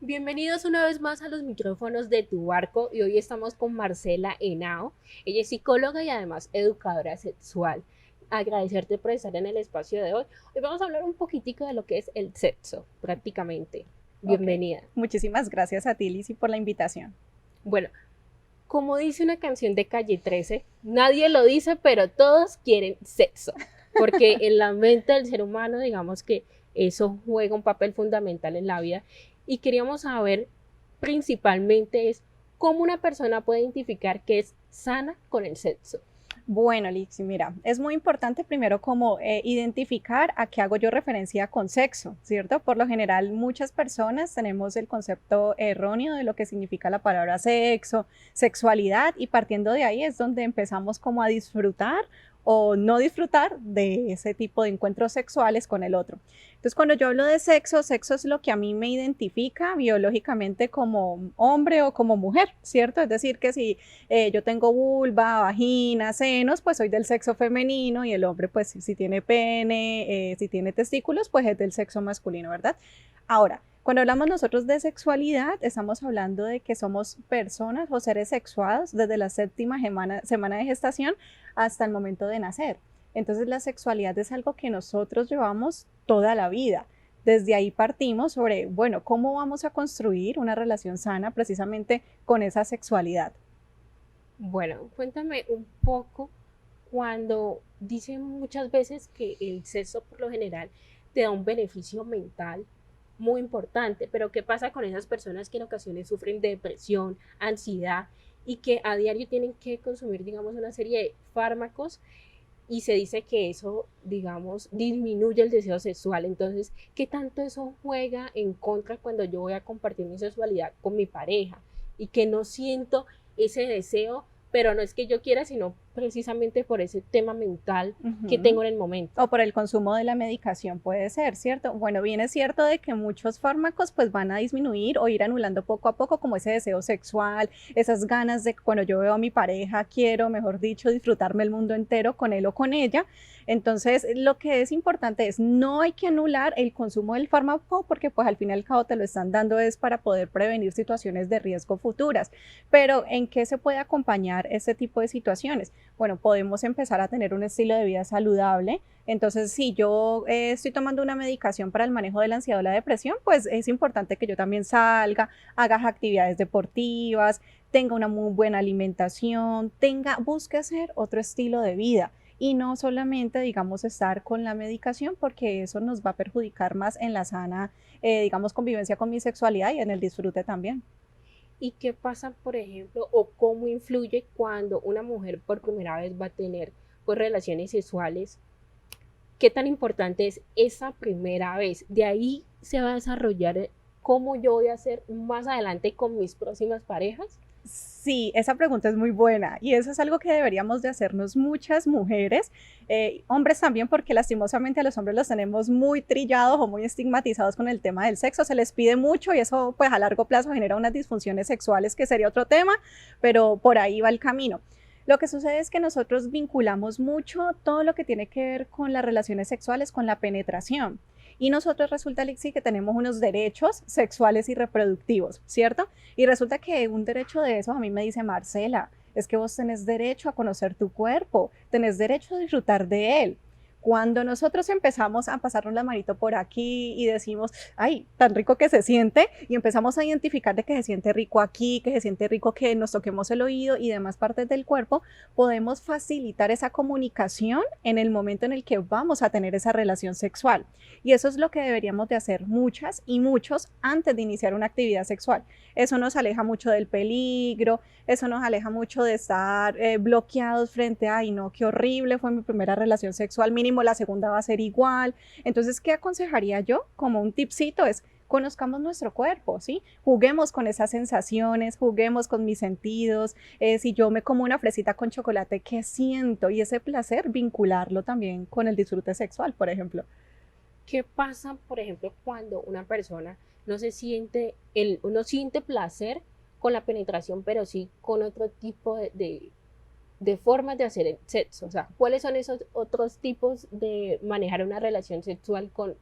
Bienvenidos una vez más a los micrófonos de Tu Barco y hoy estamos con Marcela Henao. Ella es psicóloga y además educadora sexual. Agradecerte por estar en el espacio de hoy. Hoy vamos a hablar un poquitico de lo que es el sexo, prácticamente. Ok, Bienvenida. muchísimas gracias a ti, Lizzy, por la invitación. Bueno, como dice una canción de Calle 13, nadie lo dice, pero todos quieren sexo. Porque en la mente del ser humano, digamos que eso juega un papel fundamental en la vida. Y queríamos saber principalmente es cómo una persona puede identificar que es sana con el sexo. Bueno, Lizzy, mira, es muy importante primero como identificar a qué hago yo referencia con sexo, ¿cierto? Por lo general, muchas personas tenemos el concepto erróneo de lo que significa la palabra sexo, sexualidad, y partiendo de ahí es donde empezamos como a disfrutar o no disfrutar de ese tipo de encuentros sexuales con el otro. Entonces, cuando yo hablo de sexo, sexo es lo que a mí me identifica biológicamente como hombre o como mujer, ¿cierto? Es decir, que si yo tengo vulva, vagina, senos, pues soy del sexo femenino y el hombre, pues si tiene pene, si tiene testículos, pues es del sexo masculino, ¿verdad? Ahora, cuando hablamos nosotros de sexualidad, estamos hablando de que somos personas o seres sexuados desde la séptima semana de gestación hasta el momento de nacer. Entonces la sexualidad es algo que nosotros llevamos toda la vida. Desde ahí partimos sobre, bueno, cómo vamos a construir una relación sana precisamente con esa sexualidad. Bueno, cuéntame un poco cuando dicen muchas veces que el sexo por lo general te da un beneficio mental muy importante, pero ¿qué pasa con esas personas que en ocasiones sufren de depresión, ansiedad y que a diario tienen que consumir, digamos, una serie de fármacos y se dice que eso, digamos, disminuye el deseo sexual? Entonces, ¿qué tanto eso juega en contra cuando yo voy a compartir mi sexualidad con mi pareja y que no siento ese deseo, pero no es que yo quiera, sino precisamente por ese tema mental que Ujú. tengo en el momento? O por el consumo de la medicación puede ser, ¿cierto? Bueno, bien es cierto de que muchos fármacos pues van a disminuir o ir anulando poco a poco como ese deseo sexual, esas ganas de cuando yo veo a mi pareja quiero, mejor dicho, disfrutarme el mundo entero con él o con ella. Entonces, lo que es importante es no hay que anular el consumo del fármaco porque pues al fin y al cabo te lo están dando es para poder prevenir situaciones de riesgo futuras. Pero ¿en qué se puede acompañar este tipo de situaciones? Bueno, podemos empezar a tener un estilo de vida saludable. Entonces, si yo estoy tomando una medicación para el manejo de la ansiedad o la depresión, pues es importante que yo también salga, haga actividades deportivas, tenga una muy buena alimentación, busque hacer otro estilo de vida y no solamente, digamos, estar con la medicación porque eso nos va a perjudicar más en la sana, digamos, convivencia con mi sexualidad y en el disfrute también. ¿Y qué pasa, por ejemplo, o cómo influye cuando una mujer por primera vez va a tener pues, relaciones sexuales? ¿Qué tan importante es esa primera vez? De ahí se va a desarrollar cómo yo voy a hacer más adelante con mis próximas parejas. Sí, esa pregunta es muy buena y eso es algo que deberíamos de hacernos muchas mujeres, hombres también, porque lastimosamente a los hombres los tenemos muy trillados o muy estigmatizados con el tema del sexo, se les pide mucho y eso pues a largo plazo genera unas disfunciones sexuales que sería otro tema, pero por ahí va el camino. Lo que sucede es que nosotros vinculamos mucho todo lo que tiene que ver con las relaciones sexuales, con la penetración. Y nosotros resulta, Alexi, que tenemos unos derechos sexuales y reproductivos, ¿cierto? Y resulta que un derecho de esos a mí me dice Marcela, es que vos tenés derecho a conocer tu cuerpo, tenés derecho a disfrutar de él. Cuando nosotros empezamos a pasarnos la manito por aquí y decimos, ay, tan rico que se siente, y empezamos a identificar de que se siente rico aquí, que se siente rico que nos toquemos el oído y demás partes del cuerpo, podemos facilitar esa comunicación en el momento en el que vamos a tener esa relación sexual. Y eso es lo que deberíamos de hacer muchas y muchos antes de iniciar una actividad sexual. Eso nos aleja mucho del peligro, eso nos aleja mucho de estar bloqueados frente a, ay no, qué horrible, fue mi primera relación sexual, mínimo la segunda va a ser igual. Entonces, ¿qué aconsejaría yo? Como un tipcito es, conozcamos nuestro cuerpo, ¿sí? Juguemos con esas sensaciones, juguemos con mis sentidos. Si yo me como una fresita con chocolate, ¿qué siento? Y ese placer, vincularlo también con el disfrute sexual, por ejemplo. ¿Qué pasa, por ejemplo, cuando una persona no se siente, no siente placer con la penetración, pero sí con otro tipo de formas de hacer el sexo? O sea, ¿cuáles son esos otros tipos de manejar una relación sexual con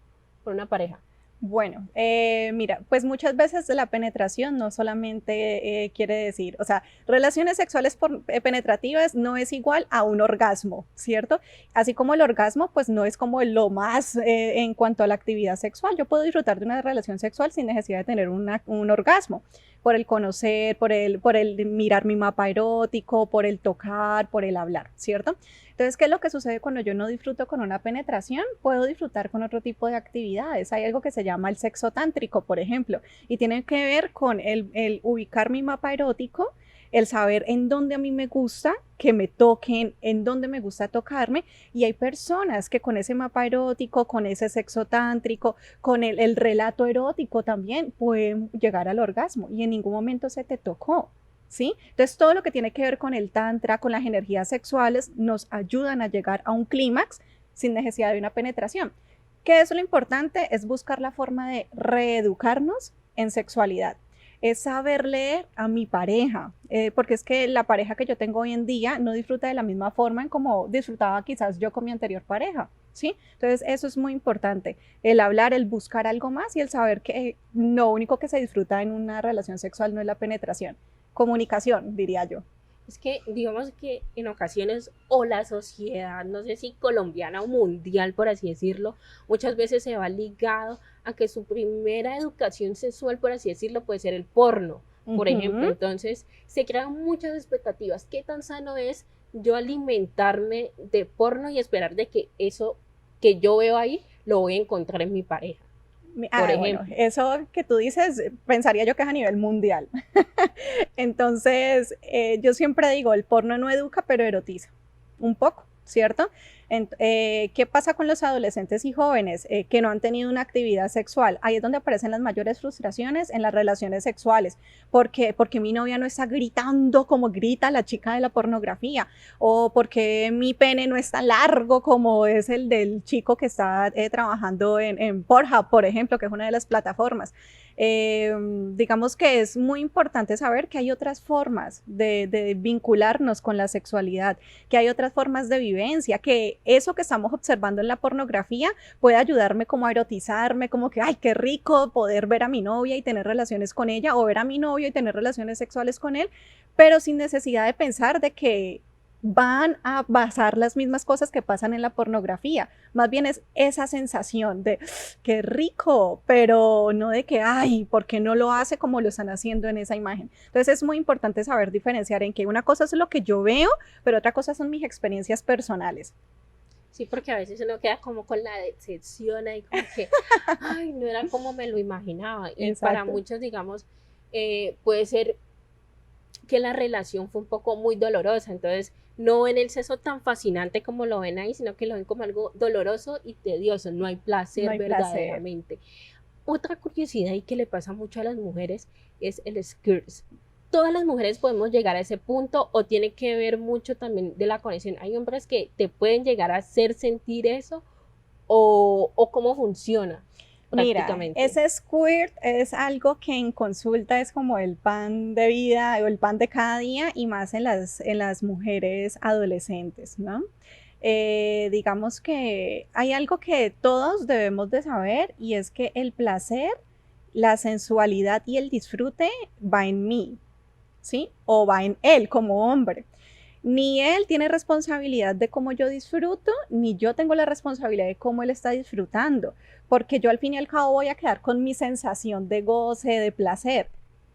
una pareja? Bueno, mira, pues muchas veces la penetración no solamente quiere decir, o sea, relaciones sexuales penetrativas no es igual a un orgasmo, ¿cierto? Así como el orgasmo, pues no es como lo más en cuanto a la actividad sexual. Yo puedo disfrutar de una relación sexual sin necesidad de tener un orgasmo, por el conocer, por el mirar mi mapa erótico, por el tocar, por el hablar, ¿cierto? Entonces, ¿qué es lo que sucede cuando yo no disfruto con una penetración? Puedo disfrutar con otro tipo de actividades. Hay algo que se llama el sexo tántrico, por ejemplo, y tiene que ver con el ubicar mi mapa erótico, el saber en dónde a mí me gusta que me toquen, en dónde me gusta tocarme, y hay personas que con ese mapa erótico, con ese sexo tántrico, con el relato erótico también pueden llegar al orgasmo y en ningún momento se te tocó. ¿Sí? Entonces, todo lo que tiene que ver con el tantra, con las energías sexuales, nos ayudan a llegar a un clímax sin necesidad de una penetración. ¿Qué es lo importante? Es buscar la forma de reeducarnos en sexualidad. Es saber leer a mi pareja, porque es que la pareja que yo tengo hoy en día no disfruta de la misma forma en como disfrutaba quizás yo con mi anterior pareja, ¿sí? Entonces eso es muy importante, el hablar, el buscar algo más y el saber que lo único que se disfruta en una relación sexual no es la penetración. Comunicación, diría yo. Es que digamos que en ocasiones o la sociedad, no sé si colombiana o mundial, por así decirlo, muchas veces se va ligado a que su primera educación sexual, por así decirlo, puede ser el porno, por ejemplo. Ujú. Entonces se crean muchas expectativas. ¿Qué tan sano es yo alimentarme de porno y esperar de que eso que yo veo ahí lo voy a encontrar en mi pareja, por Bueno, ejemplo? eso que tú dices, pensaría yo que es a nivel mundial. Entonces, yo siempre digo, el porno no educa, pero erotiza un poco, ¿cierto? ¿Qué pasa con los adolescentes y jóvenes que no han tenido una actividad sexual? Ahí es donde aparecen las mayores frustraciones en las relaciones sexuales. ¿Por qué? Porque mi novia no está gritando como grita la chica de la pornografía, o porque mi pene no es tan largo como es el del chico que está trabajando en Pornhub, por ejemplo, que es una de las plataformas. Digamos que es muy importante saber que hay otras formas de vincularnos con la sexualidad, que hay otras formas de vivencia, que eso que estamos observando en la pornografía puede ayudarme como a erotizarme, como que, ay, qué rico poder ver a mi novia y tener relaciones con ella, o ver a mi novio y tener relaciones sexuales con él, pero sin necesidad de pensar de que van a basar las mismas cosas que pasan en la pornografía. Más bien es esa sensación de qué rico, pero no de que, ay, ¿por qué no lo hace como lo están haciendo en esa imagen? Entonces es muy importante saber diferenciar en que una cosa es lo que yo veo, pero otra cosa son mis experiencias personales. Sí, porque a veces uno queda como con la decepción ahí, como que, ay, no era como me lo imaginaba. Y para Exacto. muchos, digamos, puede ser que la relación fue un poco muy dolorosa. Entonces, no ven el sexo tan fascinante como lo ven ahí, sino que lo ven como algo doloroso y tedioso. No hay No placer hay placer. verdaderamente. Otra curiosidad y que le pasa mucho a las mujeres es el skirts. Todas las mujeres podemos llegar a ese punto o tiene que ver mucho también de la conexión. Hay hombres que te pueden llegar a hacer sentir eso o cómo funciona Mira, prácticamente. ese squirt es algo que en consulta es como el pan de vida o el pan de cada día y más en las mujeres adolescentes, ¿no? Digamos que hay algo que todos debemos de saber y es que el placer, la sensualidad y el disfrute va en mí, ¿sí? O va en él como hombre. Ni él tiene responsabilidad de cómo yo disfruto, ni yo tengo la responsabilidad de cómo él está disfrutando, porque yo al fin y al cabo voy a quedar con mi sensación de goce, de placer.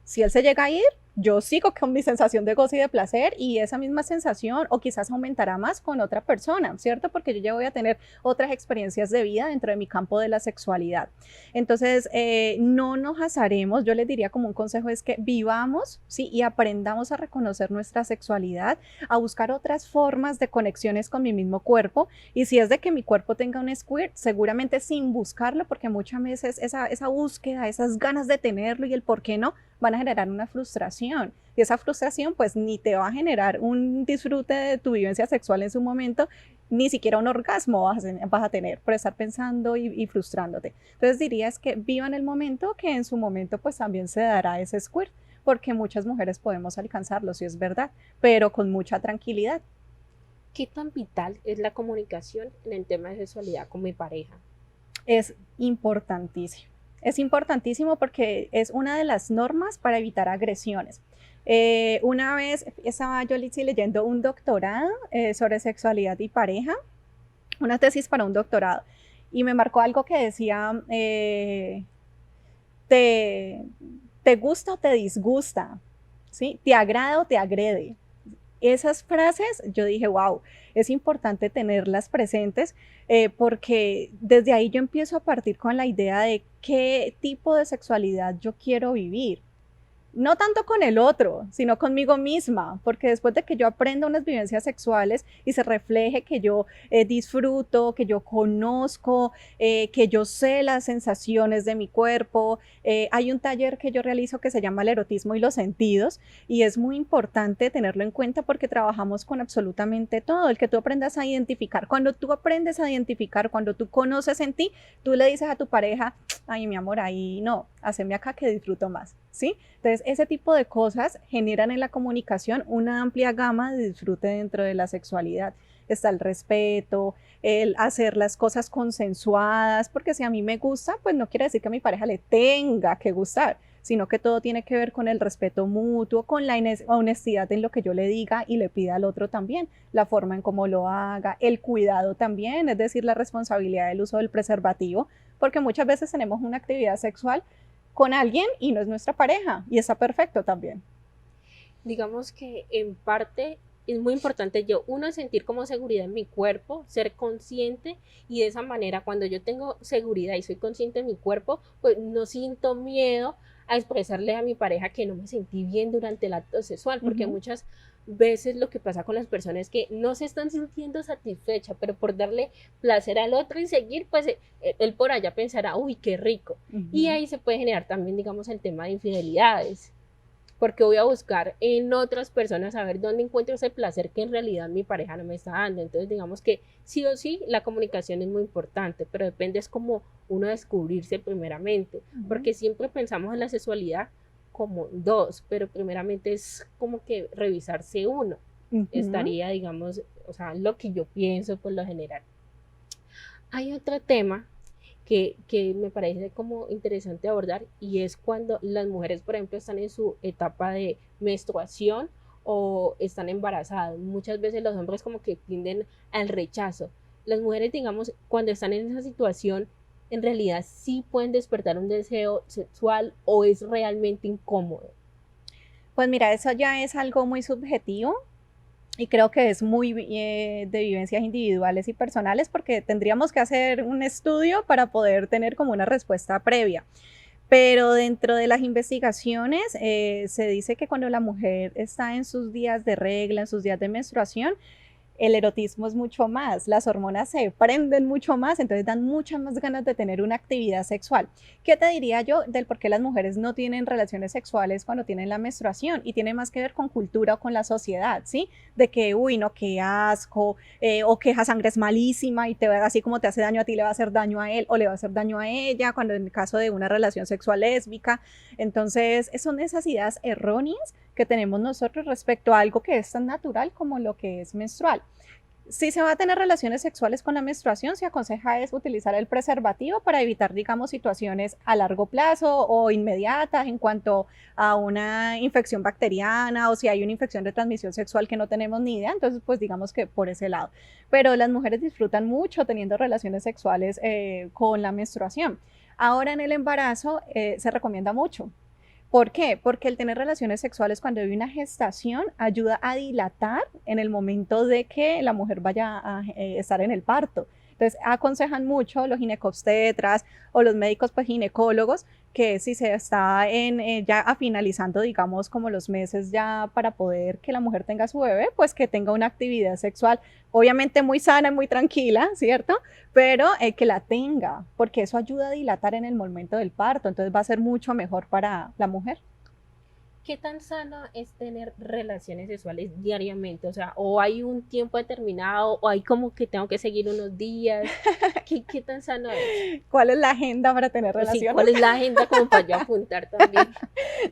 Si él se llega a ir, yo sigo con mi sensación de goce y de placer y esa misma sensación o quizás aumentará más con otra persona, ¿cierto? Porque yo ya voy a tener otras experiencias de vida dentro de mi campo de la sexualidad. Entonces, no nos azaremos, yo les diría como un consejo es que vivamos, ¿sí? Y aprendamos a reconocer nuestra sexualidad, a buscar otras formas de conexiones con mi mismo cuerpo y si es de que mi cuerpo tenga un squirt, seguramente sin buscarlo, porque muchas veces esa búsqueda, esas ganas de tenerlo y el por qué no, van a generar una frustración. Y esa frustración pues ni te va a generar un disfrute de tu vivencia sexual en su momento, ni siquiera un orgasmo vas a tener por estar pensando y frustrándote. Entonces dirías que vivan el momento, que en su momento pues también se dará ese squirt, porque muchas mujeres podemos alcanzarlo, si es verdad, pero con mucha tranquilidad. ¿Qué tan vital es la comunicación en el tema de sexualidad con mi pareja? Es importantísimo. es importantísimo porque es una de las normas para evitar agresiones. Una vez estaba yo leyendo un doctorado sobre sexualidad y pareja, una tesis para un doctorado, y me marcó algo que decía, te, te gusta o te disgusta, ¿sí? Te agrada o te agrede. Esas frases yo dije, wow, es importante tenerlas presentes porque desde ahí yo empiezo a partir con la idea de qué tipo de sexualidad yo quiero vivir. No tanto con el otro, sino conmigo misma, porque después de que yo aprenda unas vivencias sexuales y se refleje que yo disfruto, que yo conozco, que yo sé las sensaciones de mi cuerpo, hay un taller que yo realizo que se llama el erotismo y los sentidos, y es muy importante tenerlo en cuenta porque trabajamos con absolutamente todo, el que tú aprendas a identificar. Cuando tú aprendes a identificar, cuando tú conoces en ti, tú le dices a tu pareja, ay, mi amor, ahí no, haceme acá que disfruto más, ¿sí? Entonces, ese tipo de cosas generan en la comunicación una amplia gama de disfrute dentro de la sexualidad. Está el respeto, el hacer las cosas consensuadas, porque si a mí me gusta, pues no quiere decir que a mi pareja le tenga que gustar, sino que todo tiene que ver con el respeto mutuo, con la honestidad en lo que yo le diga y le pida al otro también, la forma en cómo lo haga, el cuidado también, es decir, la responsabilidad del uso del preservativo, porque muchas veces tenemos una actividad sexual con alguien y no es nuestra pareja y está perfecto también. Digamos que en parte es muy importante yo, uno, sentir como seguridad en mi cuerpo, ser consciente y de esa manera cuando yo tengo seguridad y soy consciente de mi cuerpo, pues no siento miedo a expresarle a mi pareja que no me sentí bien durante el acto sexual, porque muchas veces lo que pasa con las personas es que no se están sintiendo satisfechas, pero por darle placer al otro y seguir, pues él por allá pensará, uy, qué rico. Y ahí se puede generar también, digamos, el tema de infidelidades, porque voy a buscar en otras personas a ver dónde encuentro ese placer que en realidad mi pareja no me está dando. Entonces digamos que sí o sí la comunicación es muy importante, pero depende es como uno descubrirse primeramente, porque siempre pensamos en la sexualidad como dos, pero primeramente es como que revisarse uno. Estaría, digamos, o sea, lo que yo pienso por lo general. Hay otro tema que me parece como interesante abordar y es cuando las mujeres, por ejemplo, están en su etapa de menstruación o están embarazadas. Muchas veces los hombres como que tienden al rechazo. Las mujeres, digamos, cuando están en esa situación, en realidad sí pueden despertar un deseo sexual o es realmente incómodo. Pues mira, eso ya es algo muy subjetivo y creo que es muy de vivencias individuales y personales porque tendríamos que hacer un estudio para poder tener como una respuesta previa. Pero dentro de las investigaciones se dice que cuando la mujer está en sus días de regla, en sus días de menstruación, el erotismo es mucho más, las hormonas se prenden mucho más, entonces dan muchas más ganas de tener una actividad sexual. ¿Qué te diría yo del por qué las mujeres no tienen relaciones sexuales cuando tienen la menstruación? Y tiene más que ver con cultura o con la sociedad, ¿sí? De que, uy, no, qué asco, o que esa sangre es malísima y te va así como te hace daño a ti, le va a hacer daño a él o le va a hacer daño a ella, cuando en el caso de una relación sexual lésbica. Entonces, son esas ideas erróneas que tenemos nosotros respecto a algo que es tan natural como lo que es menstrual. Si se va a tener relaciones sexuales con la menstruación, se aconseja es utilizar el preservativo para evitar, digamos, situaciones a largo plazo o inmediatas en cuanto a una infección bacteriana o si hay una infección de transmisión sexual que no tenemos ni idea, entonces pues digamos que por ese lado. Pero las mujeres disfrutan mucho teniendo relaciones sexuales con la menstruación. Ahora en el embarazo se recomienda mucho. ¿Por qué? Porque el tener relaciones sexuales cuando hay una gestación ayuda a dilatar en el momento de que la mujer vaya a estar en el parto. Entonces, aconsejan mucho los ginecobstetras o los médicos pues, ginecólogos que si se está ya finalizando, digamos, como los meses ya para poder que la mujer tenga su bebé, pues que tenga una actividad sexual, obviamente muy sana, muy tranquila, ¿cierto? Pero que la tenga, porque eso ayuda a dilatar en el momento del parto, entonces va a ser mucho mejor para la mujer. ¿qué tan sano es tener relaciones sexuales diariamente? O sea, o hay un tiempo determinado, o hay como que tengo que seguir unos días. ¿Qué tan sano es? ¿Cuál es la agenda para tener O sí, relaciones? ¿cuál es la agenda como para yo apuntar también?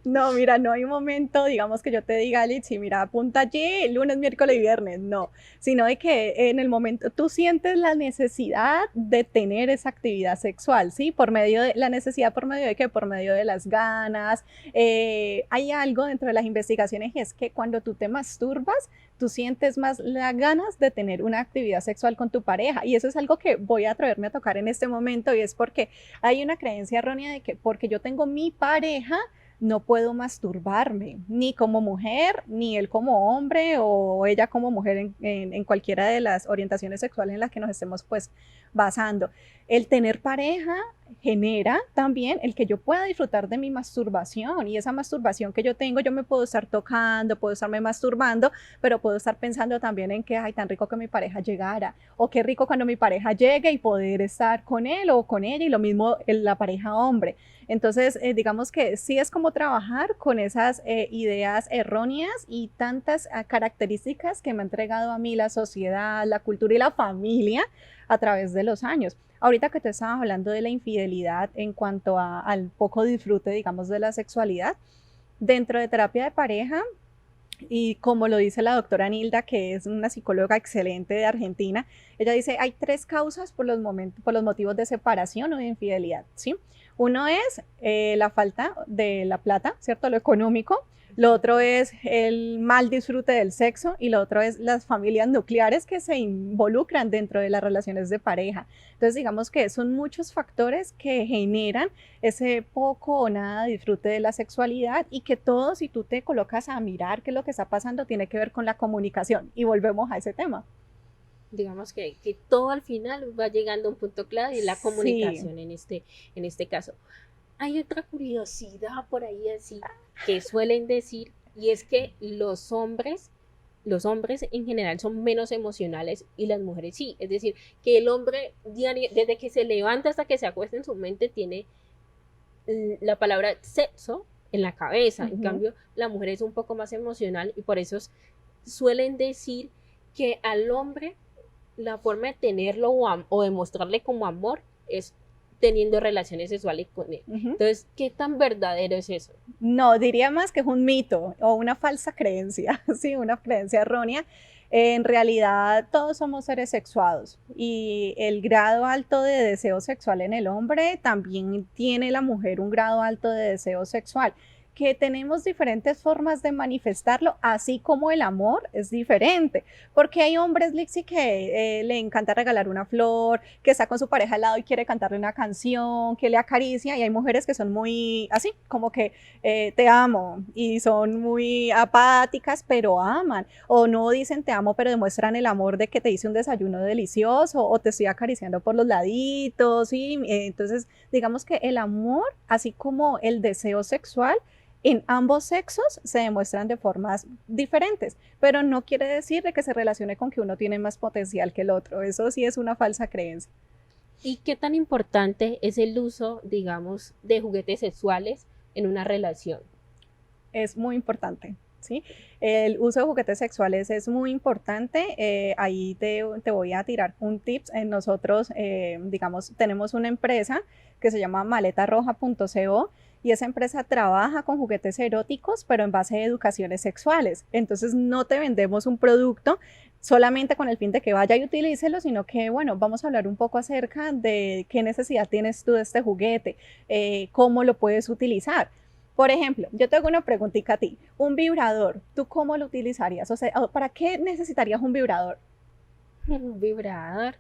No, mira, no hay un momento, digamos, que yo te diga, Litsi, mira, apunta allí lunes, miércoles y viernes, no, sino de que en el momento tú sientes la necesidad de tener esa actividad sexual, ¿sí? Por medio de la necesidad, por medio de qué, por medio de las ganas. Hay algo dentro de las investigaciones y es que cuando tú te masturbas, tú sientes más las ganas de tener una actividad sexual con tu pareja. Y eso es algo que voy a atreverme a tocar en este momento y es porque hay una creencia errónea de que porque yo tengo mi pareja, no puedo masturbarme, ni como mujer, ni él como hombre o ella como mujer en cualquiera de las orientaciones sexuales en las que nos estemos pues basando. El tener pareja genera también el que yo pueda disfrutar de mi masturbación y esa masturbación que yo tengo, yo me puedo estar tocando, puedo estarme masturbando, pero puedo estar pensando también en que, ay, tan rico que mi pareja llegara, o qué rico cuando mi pareja llegue y poder estar con él o con ella, y lo mismo en la pareja hombre. Entonces, digamos que sí es como trabajar con esas ideas erróneas y tantas características que me ha entregado a mí la sociedad, la cultura y la familia a través de los años. Ahorita que te estabas hablando de la infidelidad en cuanto al poco disfrute, digamos, de la sexualidad, dentro de terapia de pareja, y como lo dice la doctora Nilda, que es una psicóloga excelente de Argentina, ella dice, hay tres causas por los motivos de separación o de infidelidad, ¿sí? Uno es la falta de la plata, ¿cierto? Lo económico. Lo otro es el mal disfrute del sexo y lo otro es las familias nucleares que se involucran dentro de las relaciones de pareja. Entonces, digamos que son muchos factores que generan ese poco o nada disfrute de la sexualidad y que todo, si tú te colocas a mirar qué es lo que está pasando, tiene que ver con la comunicación. Y volvemos a ese tema. Digamos que todo al final va llegando a un punto clave y la Sí. comunicación en este caso. Hay otra curiosidad por ahí así que suelen decir y es que los hombres en general son menos emocionales y las mujeres sí. Es decir, que el hombre diario, desde que se levanta hasta que se acuesta en su mente tiene la palabra sexo en la cabeza. En Ujú. cambio, la mujer es un poco más emocional y por eso suelen decir que al hombre la forma de tenerlo o de mostrarle como amor es teniendo relaciones sexuales con él. Ujú. Entonces, ¿qué tan verdadero es eso? No, diría más que es un mito o una falsa creencia, sí, una creencia errónea. En realidad, todos somos seres sexuados y el grado alto de deseo sexual en el hombre también tiene la mujer un grado alto de deseo sexual, que tenemos diferentes formas de manifestarlo, así como el amor es diferente, porque hay hombres, Lixi, que le encanta regalar una flor, que está con su pareja al lado y quiere cantarle una canción, que le acaricia, y hay mujeres que son muy así, como que te amo y son muy apáticas, pero aman, o no dicen te amo, pero demuestran el amor de que te hice un desayuno delicioso o te estoy acariciando por los laditos, ¿sí? Entonces, digamos que el amor, así como el deseo sexual, en ambos sexos se demuestran de formas diferentes, pero no quiere decir de que se relacione con que uno tiene más potencial que el otro. Eso sí es una falsa creencia. ¿Y qué tan importante es el uso, digamos, de juguetes sexuales en una relación? Es muy importante. ¿Sí? El uso de juguetes sexuales es muy importante. Ahí te voy a tirar un tips. Nosotros, digamos, tenemos una empresa que se llama maletarroja.co y esa empresa trabaja con juguetes eróticos, pero en base a educaciones sexuales. Entonces no te vendemos un producto solamente con el fin de que vaya y utilícelo, sino que, bueno, vamos a hablar un poco acerca de qué necesidad tienes tú de este juguete, cómo lo puedes utilizar. Por ejemplo, yo te hago una preguntita a ti. Un vibrador, ¿tú cómo lo utilizarías? O sea, ¿para qué necesitarías un vibrador? Un vibrador,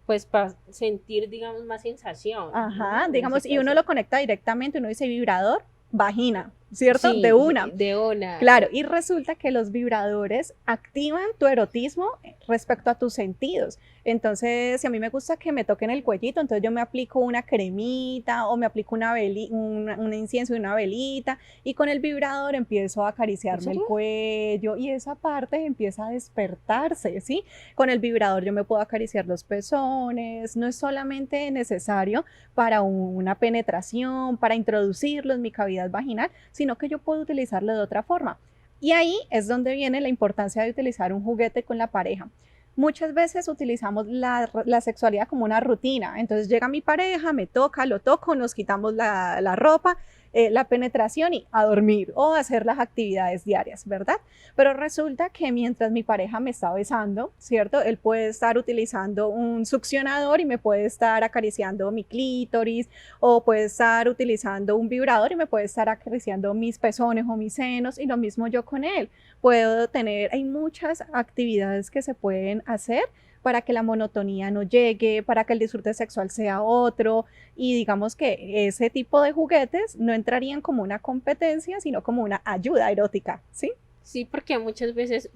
pues para sentir, digamos, más sensación, Ajá, ¿no? En ese digamos, y uno caso. lo conecta directamente, uno dice vibrador, vagina, ¿cierto? De Sí, una. de una. Claro, y resulta que los vibradores activan tu erotismo respecto a tus sentidos. Entonces, si a mí me gusta que me toquen el cuellito, entonces yo me aplico una cremita o me aplico un incienso y una velita y con el vibrador empiezo a ¿En acariciarme el serio? cuello y esa parte empieza a despertarse, ¿sí? Con el vibrador yo me puedo acariciar los pezones, no es solamente necesario para una penetración, para introducirlo en mi cavidad vaginal, sino que yo puedo utilizarlo de otra forma. Y ahí es donde viene la importancia de utilizar un juguete con la pareja. Muchas veces utilizamos la sexualidad como una rutina. Entonces llega mi pareja, me toca, lo toco, nos quitamos la ropa, la penetración y a dormir o a hacer las actividades diarias, ¿verdad? Pero resulta que mientras mi pareja me está besando, ¿cierto? Él puede estar utilizando un succionador y me puede estar acariciando mi clítoris, o puede estar utilizando un vibrador y me puede estar acariciando mis pezones o mis senos, y lo mismo yo con él. Puedo tener, hay muchas actividades que se pueden hacer para que la monotonía no llegue, para que el disfrute sexual sea otro, y digamos que ese tipo de juguetes no entrarían como una competencia, sino como una ayuda erótica, ¿sí? Sí, porque muchas veces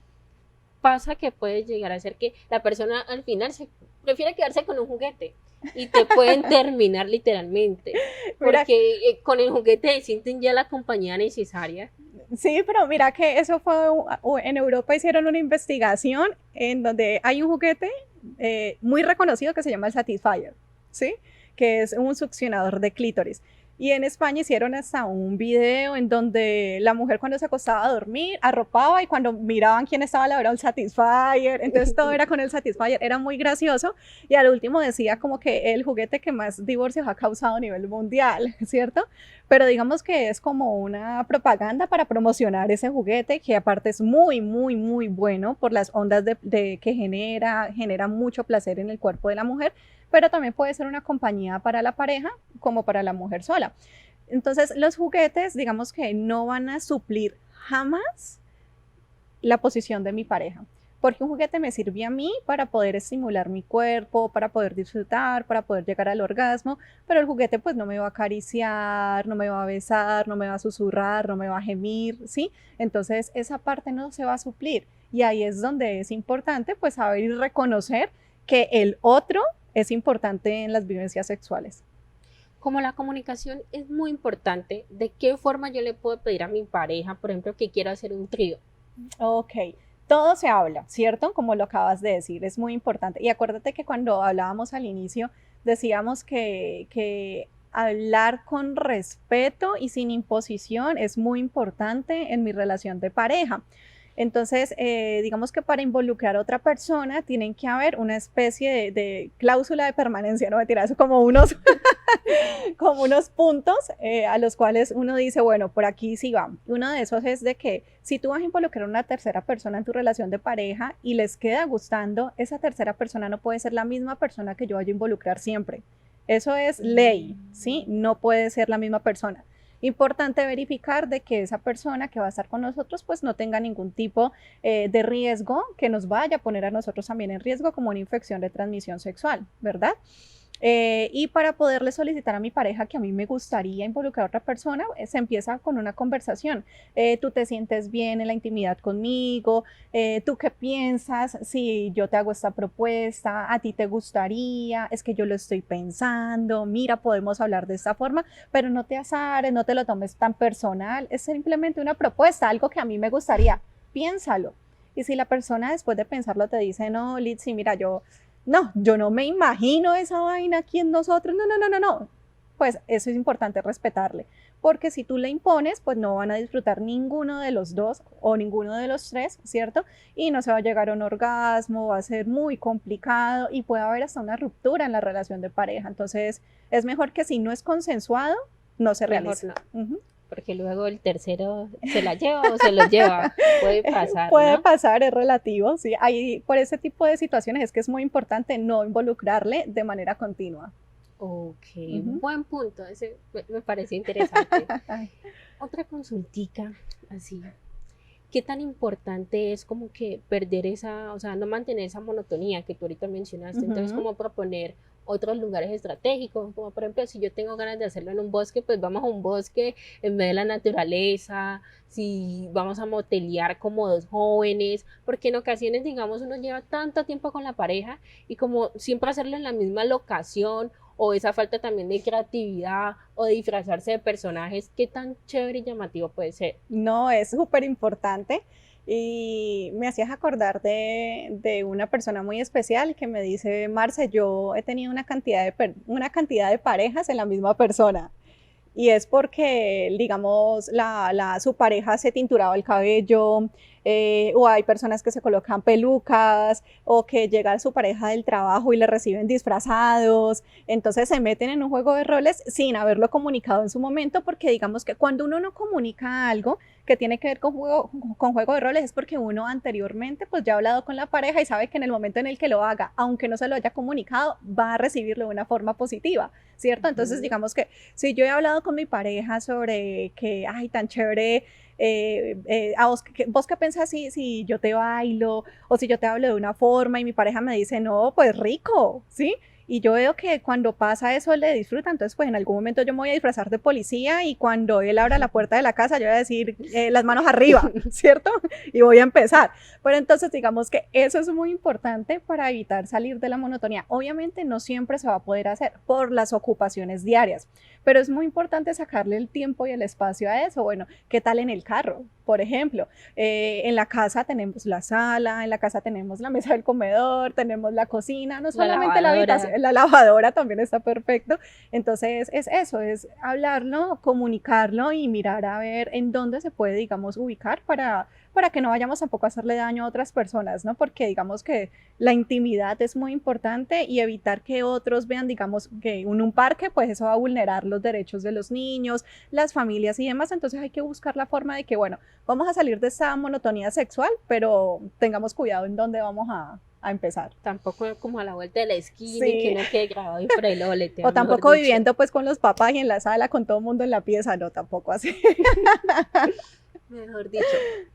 pasa que puede llegar a ser que la persona al final se prefiere quedarse con un juguete y te pueden terminar literalmente, Mira, porque con el juguete sienten ya la compañía necesaria. sí, pero mira que eso fue, en Europa hicieron una investigación en donde hay un juguete muy reconocido que se llama el Satisfyer, ¿sí? Que es un succionador de clítoris. Y en España hicieron hasta un video en donde la mujer cuando se acostaba a dormir arropaba, y cuando miraban quién estaba al lado era un Satisfyer, entonces todo era con el Satisfyer, era muy gracioso, y al último decía como que el juguete que más divorcios ha causado a nivel mundial, ¿cierto? Pero digamos que es como una propaganda para promocionar ese juguete, que aparte es muy, muy, muy bueno por las ondas que genera mucho placer en el cuerpo de la mujer, pero también puede ser una compañía para la pareja como para la mujer sola. Entonces, los juguetes, digamos que no van a suplir jamás la posición de mi pareja, porque un juguete me sirve a mí para poder estimular mi cuerpo, para poder disfrutar, para poder llegar al orgasmo, pero el juguete pues no me va a acariciar, no me va a besar, no me va a susurrar, no me va a gemir, ¿sí? Entonces, esa parte no se va a suplir, y ahí es donde es importante pues saber y reconocer que el otro es importante en las vivencias sexuales. Como la comunicación es muy importante, ¿de qué forma yo le puedo pedir a mi pareja, por ejemplo, que quiera hacer un trío? Ok, todo se habla, ¿cierto? Como lo acabas de decir, es muy importante. Y acuérdate que cuando hablábamos al inicio, decíamos que hablar con respeto y sin imposición es muy importante en mi relación de pareja. Entonces, digamos que para involucrar a otra persona tienen que haber una especie de cláusula de permanencia, no me tiras como unos, como unos puntos a los cuales uno dice, bueno, por aquí sí va. Uno de esos es de que si tú vas a involucrar a una tercera persona en tu relación de pareja y les queda gustando, esa tercera persona no puede ser la misma persona que yo vaya a involucrar siempre. Eso es ley, ¿sí? No puede ser la misma persona. Importante verificar de que esa persona que va a estar con nosotros pues no tenga ningún tipo de riesgo que nos vaya a poner a nosotros también en riesgo, como una infección de transmisión sexual, ¿verdad? Y para poderle solicitar a mi pareja que a mí me gustaría involucrar a otra persona, se empieza con una conversación. ¿Tú te sientes bien en la intimidad conmigo? ¿Tú qué piensas si yo te hago esta propuesta? ¿A ti te gustaría? Es que yo lo estoy pensando. Mira, podemos hablar de esta forma, pero no te azares, no te lo tomes tan personal. Es simplemente una propuesta, algo que a mí me gustaría. Piénsalo. Y si la persona después de pensarlo te dice, no, Litsi, mira, yo no me imagino esa vaina aquí en nosotros, no, pues eso es importante respetarle, porque si tú le impones, pues no van a disfrutar ninguno de los dos o ninguno de los tres, ¿cierto? Y no se va a llegar a un orgasmo, va a ser muy complicado y puede haber hasta una ruptura en la relación de pareja. Entonces, es mejor que si no es consensuado, no se realice. Mejor no. Porque luego el tercero se la lleva o se lo lleva. Puede pasar, Puede ¿no? pasar, es relativo, sí. Ahí, por ese tipo de situaciones es que es muy importante no involucrarle de manera continua. Ok, buen punto. Ese me parece interesante. Otra consultica, así. ¿Qué tan importante es como que perder esa, o sea, no mantener esa monotonía que tú ahorita mencionaste? Entonces, como proponer otros lugares estratégicos, como por ejemplo, si yo tengo ganas de hacerlo en un bosque, pues vamos a un bosque en medio de la naturaleza, si vamos a motelear como dos jóvenes, porque en ocasiones, digamos, uno lleva tanto tiempo con la pareja y como siempre hacerlo en la misma locación, o esa falta también de creatividad o de disfrazarse de personajes, ¿qué tan chévere y llamativo puede ser? No, es súper importante. Y me hacías acordar de una persona muy especial que me dice, Marce, yo he tenido una cantidad de parejas en la misma persona. y es porque, digamos, su pareja se tinturaba el cabello, o hay personas que se colocan pelucas, o que llega su pareja del trabajo y le reciben disfrazados, entonces se meten en un juego de roles sin haberlo comunicado en su momento, porque digamos que cuando uno no comunica algo que tiene que ver con juego de roles es porque uno anteriormente pues ya ha hablado con la pareja y sabe que en el momento en el que lo haga, aunque no se lo haya comunicado, va a recibirlo de una forma positiva, ¿cierto? Entonces digamos que si yo he hablado con mi pareja sobre que, ay, tan chévere, a vos qué pensás si yo te bailo o si yo te hablo de una forma y mi pareja me dice, no, pues rico, ¿sí? Y yo veo que cuando pasa eso él le disfruta, entonces pues en algún momento yo me voy a disfrazar de policía y cuando él abra la puerta de la casa yo voy a decir las manos arriba, ¿cierto? Y voy a empezar. Pero entonces digamos que eso es muy importante para evitar salir de la monotonía. Obviamente no siempre se va a poder hacer por las ocupaciones diarias, pero es muy importante sacarle el tiempo y el espacio a eso. Bueno, ¿qué tal en el carro? Por ejemplo, en la casa tenemos la sala, en la casa tenemos la mesa del comedor, tenemos la cocina, no solamente la habitación, la lavadora también está perfecto. Entonces es eso, es hablarlo, comunicarlo y mirar a ver en dónde se puede, digamos, ubicar para que no vayamos tampoco a hacerle daño a otras personas, ¿no? Porque digamos que la intimidad es muy importante y evitar que otros vean, digamos, que en un parque, pues eso va a vulnerar los derechos de los niños, las familias y demás. Entonces hay que buscar la forma de que, bueno, vamos a salir de esta monotonía sexual, pero tengamos cuidado en dónde vamos a empezar. Tampoco como a la vuelta de la esquina, sí, y que uno quede grabado y por ahí lo boletea. O tampoco viviendo pues con los papás y en la sala con todo el mundo en la pieza, no, tampoco así. Mejor dicho.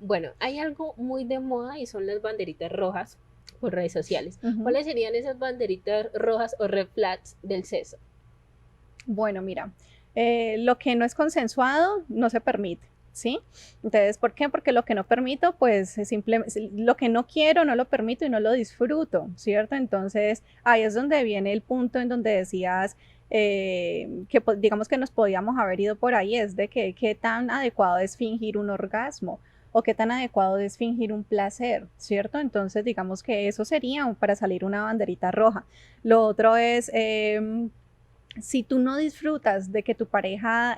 Bueno, hay algo muy de moda y son las banderitas rojas por redes sociales. ¿Cuáles serían esas banderitas rojas o red flags del sexo? Bueno, mira, lo que no es consensuado no se permite, ¿sí? Entonces, ¿por qué? Porque lo que no permito, pues simplemente, lo que no quiero no lo permito y no lo disfruto, ¿cierto? Entonces, ahí es donde viene el punto en donde decías que digamos que nos podíamos haber ido por ahí, es de que qué tan adecuado es fingir un orgasmo o qué tan adecuado es fingir un placer, ¿cierto? Entonces, digamos que eso sería para salir una banderita roja. Lo otro es si tú no disfrutas de que tu pareja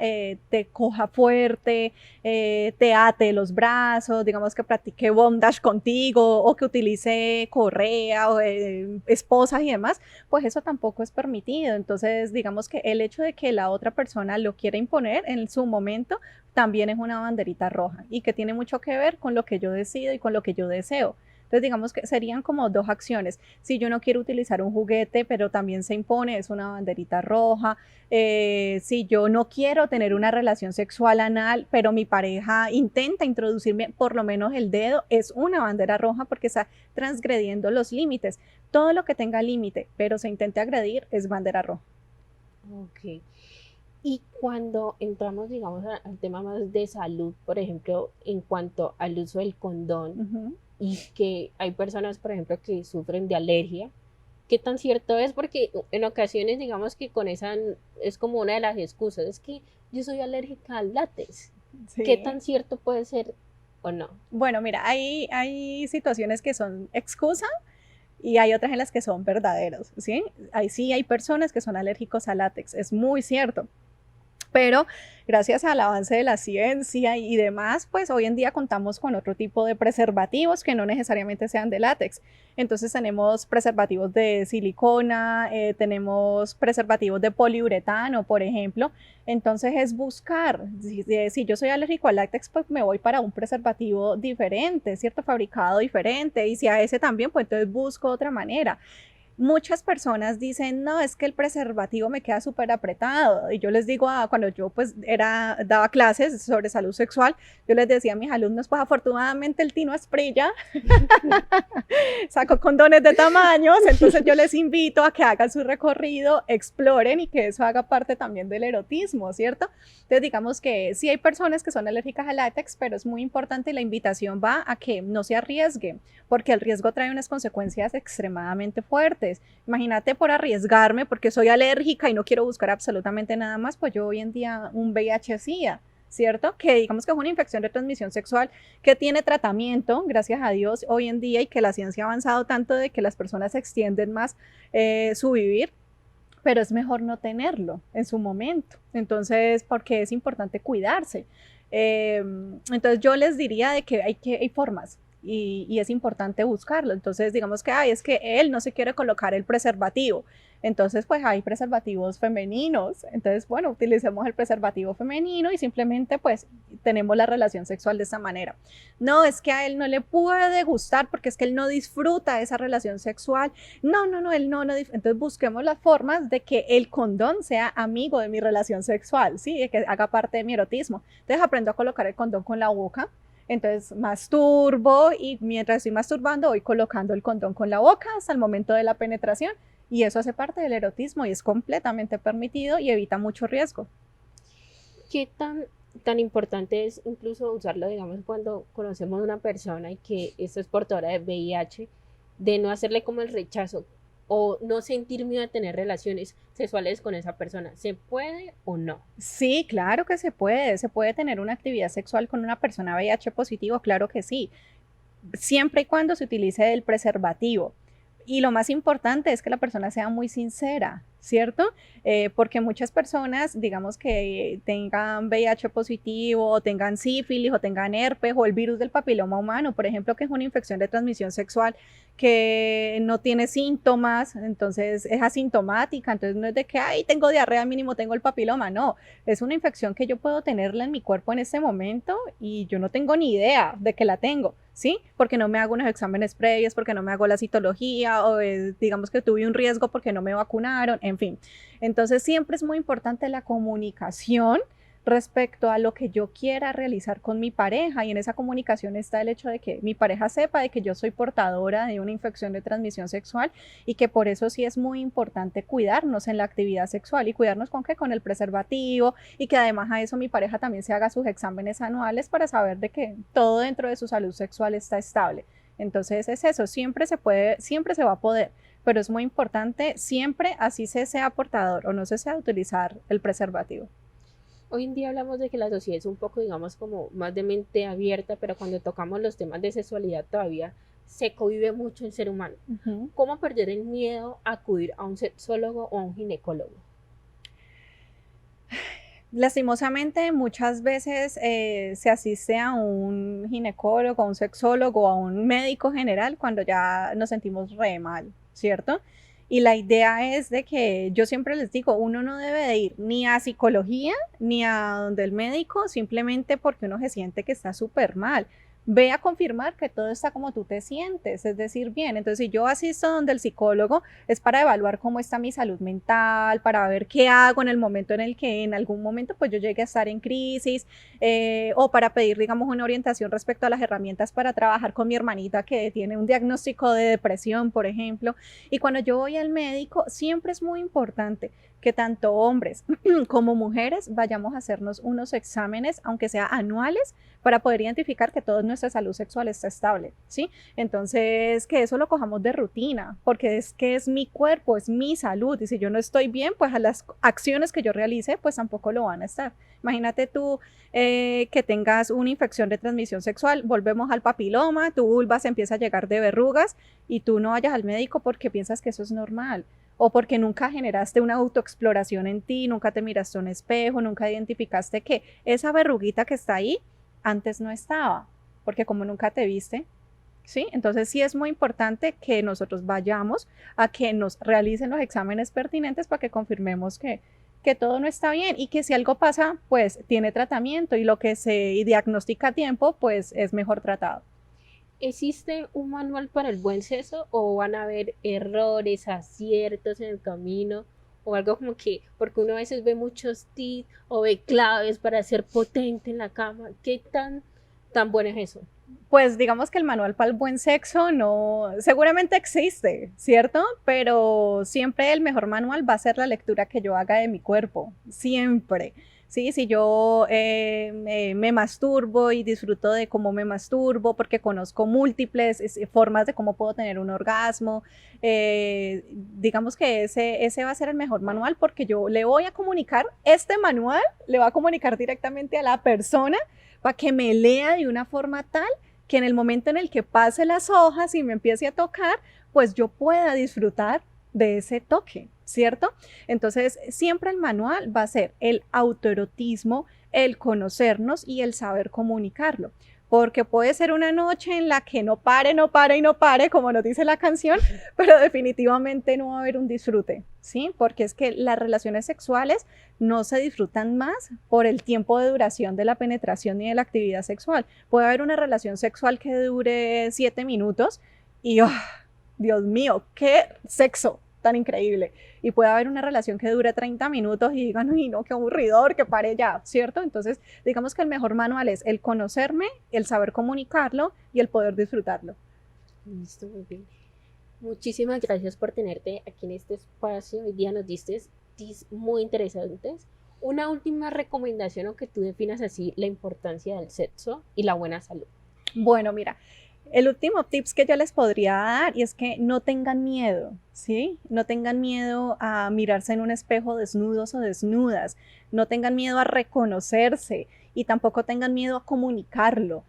te coja fuerte, te ate los brazos, digamos que practique bondage contigo o que utilice correa o esposas y demás, pues eso tampoco es permitido. Entonces, digamos que el hecho de que la otra persona lo quiera imponer en su momento también es una banderita roja y que tiene mucho que ver con lo que yo decido y con lo que yo deseo. Entonces, digamos que serían como dos acciones. Si yo no quiero utilizar un juguete, pero también se impone, es una banderita roja. Si yo no quiero tener una relación sexual anal, pero mi pareja intenta introducirme por lo menos el dedo, es una bandera roja porque está transgrediendo los límites. Todo lo que tenga límite, pero se intente agredir, es bandera roja. Ok. Y cuando entramos, digamos, al tema más de salud, por ejemplo, en cuanto al uso del condón, y que hay personas, por ejemplo, que sufren de alergia, ¿qué tan cierto es? Porque en ocasiones, digamos que con esa es como una de las excusas, es que yo soy alérgica al látex. Sí. ¿Qué tan cierto puede ser o no? Bueno, mira, hay situaciones que son excusa y hay otras en las que son verdaderos, ¿sí? Sí hay personas que son alérgicos al látex, es muy cierto. Pero gracias al avance de la ciencia y demás, pues hoy en día contamos con otro tipo de preservativos que no necesariamente sean de látex. Entonces tenemos preservativos de silicona, tenemos preservativos de poliuretano, por ejemplo. Entonces es buscar, si yo soy alérgico al látex, pues me voy para un preservativo diferente, ¿cierto? Fabricado diferente. Y si a ese también, pues entonces busco otra manera. Muchas personas dicen, no, es que el preservativo me queda súper apretado. Y yo les digo, cuando yo pues daba clases sobre salud sexual, yo les decía a mis alumnos, pues afortunadamente el Tino Asprilla sacó condones de tamaños, entonces yo les invito a que hagan su recorrido, exploren y que eso haga parte también del erotismo, ¿cierto? Entonces digamos que sí hay personas que son alérgicas al látex, pero es muy importante y la invitación va a que no se arriesguen, porque el riesgo trae unas consecuencias extremadamente fuertes. Imagínate por arriesgarme porque soy alérgica y no quiero buscar absolutamente nada más, pues yo hoy en día un VIH-Sida, ¿cierto? Que digamos que es una infección de transmisión sexual que tiene tratamiento, gracias a Dios, hoy en día y que la ciencia ha avanzado tanto de que las personas extienden más su vivir. pero es mejor no tenerlo en su momento. Entonces, porque es importante cuidarse. Entonces yo les diría de que hay formas y es importante buscarlo. Entonces digamos que, ay, es que él no se quiere colocar el preservativo. Entonces pues hay preservativos femeninos. Entonces bueno, utilicemos el preservativo femenino y simplemente pues tenemos la relación sexual de esa manera. No, es que a él no le puede gustar porque es que él no disfruta esa relación sexual. No, él no. Entonces busquemos las formas de que el condón sea amigo de mi relación sexual, ¿sí? De que haga parte de mi erotismo. Entonces aprendo a colocar el condón con la boca. Entonces masturbo y mientras estoy masturbando voy colocando el condón con la boca hasta el momento de la penetración y eso hace parte del erotismo y es completamente permitido y evita mucho riesgo. ¿Qué tan importante es incluso usarlo, digamos, cuando conocemos a una persona y que esta es portadora de VIH, de no hacerle como el rechazo o no sentir miedo a tener relaciones sexuales con esa persona? ¿Se puede o no? Sí, claro que se puede tener una actividad sexual con una persona VIH positivo, claro que sí, siempre y cuando se utilice el preservativo. Y lo más importante es que la persona sea muy sincera, ¿cierto? Porque muchas personas, digamos que tengan VIH positivo, o tengan sífilis, o tengan herpes, o el virus del papiloma humano, por ejemplo, que es una infección de transmisión sexual que no tiene síntomas, entonces es asintomática, entonces no es de que, ay, tengo diarrea, mínimo tengo el papiloma, no, es una infección que yo puedo tenerla en mi cuerpo en este momento y yo no tengo ni idea de que la tengo. ¿Sí? Porque no me hago unos exámenes previos, porque no me hago la citología, o digamos que tuve un riesgo porque no me vacunaron, en fin. Entonces siempre es muy importante la comunicación respecto a lo que yo quiera realizar con mi pareja y en esa comunicación está el hecho de que mi pareja sepa de que yo soy portadora de una infección de transmisión sexual y que por eso sí es muy importante cuidarnos en la actividad sexual y cuidarnos con qué, con el preservativo y que además a eso mi pareja también se haga sus exámenes anuales para saber de que todo dentro de su salud sexual está estable. Entonces es eso, siempre se puede, siempre se va a poder, pero es muy importante siempre así se sea portador o no se sea utilizar el preservativo. Hoy en día hablamos de que la sociedad es un poco, digamos, como más de mente abierta, pero cuando tocamos los temas de sexualidad todavía se cohíbe mucho el ser humano. Ujú. ¿Cómo perder el miedo a acudir a un sexólogo o a un ginecólogo? Lastimosamente, muchas veces se asiste a un ginecólogo, a un sexólogo, a un médico general cuando ya nos sentimos re mal, ¿cierto? Y la idea es de que yo siempre les digo, uno no debe de ir ni a psicología ni a donde el médico simplemente porque uno se siente que está súper mal. Ve a confirmar que todo está como tú te sientes, es decir, bien. Entonces, si yo asisto donde el psicólogo es para evaluar cómo está mi salud mental, para ver qué hago en el momento en el que en algún momento pues yo llegue a estar en crisis o para pedir, digamos, una orientación respecto a las herramientas para trabajar con mi hermanita que tiene un diagnóstico de depresión, por ejemplo. Y cuando yo voy al médico, siempre es muy importante que tanto hombres como mujeres vayamos a hacernos unos exámenes, aunque sea anuales, para poder identificar que toda nuestra salud sexual está estable, ¿sí? Entonces, que eso lo cojamos de rutina, porque es que es mi cuerpo, es mi salud, y si yo no estoy bien, pues a las acciones que yo realice, pues tampoco lo van a estar. Imagínate tú que tengas una infección de transmisión sexual, volvemos al papiloma, tu vulva se empieza a llegar de verrugas y tú no vayas al médico porque piensas que eso es normal o porque nunca generaste una autoexploración en ti, nunca te miraste a un espejo, nunca identificaste que esa verruguita que está ahí antes no estaba, porque como nunca te viste, ¿sí? Entonces sí es muy importante que nosotros vayamos a que nos realicen los exámenes pertinentes para que confirmemos que todo no está bien y que si algo pasa, pues tiene tratamiento y lo que se diagnostica a tiempo, pues es mejor tratado. ¿Existe un manual para el buen sexo o van a haber errores, aciertos en el camino? O algo como que, porque uno a veces ve muchos tips o ve claves para ser potente en la cama. ¿Qué tan bueno es eso? Pues digamos que el manual para el buen sexo no, seguramente existe, ¿cierto? Pero siempre el mejor manual va a ser la lectura que yo haga de mi cuerpo, siempre. Sí, si yo me masturbo y disfruto de cómo me masturbo porque conozco múltiples formas de cómo puedo tener un orgasmo, digamos que ese va a ser el mejor manual porque yo le voy a comunicar, este manual le va a comunicar directamente a la persona para que me lea de una forma tal que en el momento en el que pase las hojas y me empiece a tocar, pues yo pueda disfrutar de ese toque. ¿cierto? Entonces, siempre el manual va a ser el autoerotismo, el conocernos y el saber comunicarlo. Porque puede ser una noche en la que no pare, no pare y no pare, como nos dice la canción, pero definitivamente no va a haber un disfrute, ¿sí? Porque es que las relaciones sexuales no se disfrutan más por el tiempo de duración de la penetración ni de la actividad sexual. Puede haber una relación sexual que dure 7 minutos y, oh, Dios mío, qué sexo tan increíble. Y puede haber una relación que dure 30 minutos y digan, uy, no, qué aburridor, que pare ya, ¿cierto? Entonces, digamos que el mejor manual es el conocerme, el saber comunicarlo y el poder disfrutarlo. Listo, muy bien. Muchísimas gracias por tenerte aquí en este espacio. Hoy día nos diste tips muy interesantes. Una última recomendación o que tú definas así la importancia del sexo y la buena salud. Bueno, mira, el último tips que yo les podría dar y es que no tengan miedo, ¿sí? No tengan miedo a mirarse en un espejo desnudos o desnudas, no tengan miedo a reconocerse y tampoco tengan miedo a comunicarlo.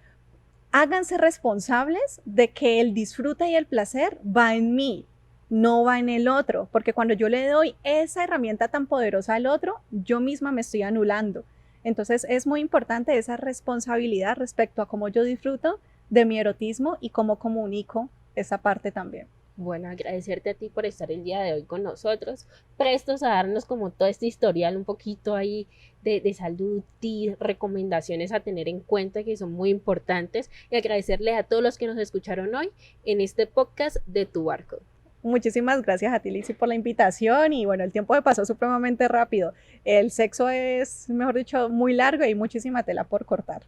Háganse responsables de que el disfrute y el placer va en mí, no va en el otro, porque cuando yo le doy esa herramienta tan poderosa al otro, yo misma me estoy anulando. Entonces es muy importante esa responsabilidad respecto a cómo yo disfruto de mi erotismo y cómo comunico esa parte también. Bueno, agradecerte a ti por estar el día de hoy con nosotros, prestos a darnos como todo este historial un poquito ahí de salud y recomendaciones a tener en cuenta que son muy importantes y agradecerle a todos los que nos escucharon hoy en este podcast de Tu Barco. Muchísimas gracias a ti, Lizzy, por la invitación y bueno, el tiempo me pasó supremamente rápido. El sexo es, mejor dicho, muy largo y hay muchísima tela por cortar.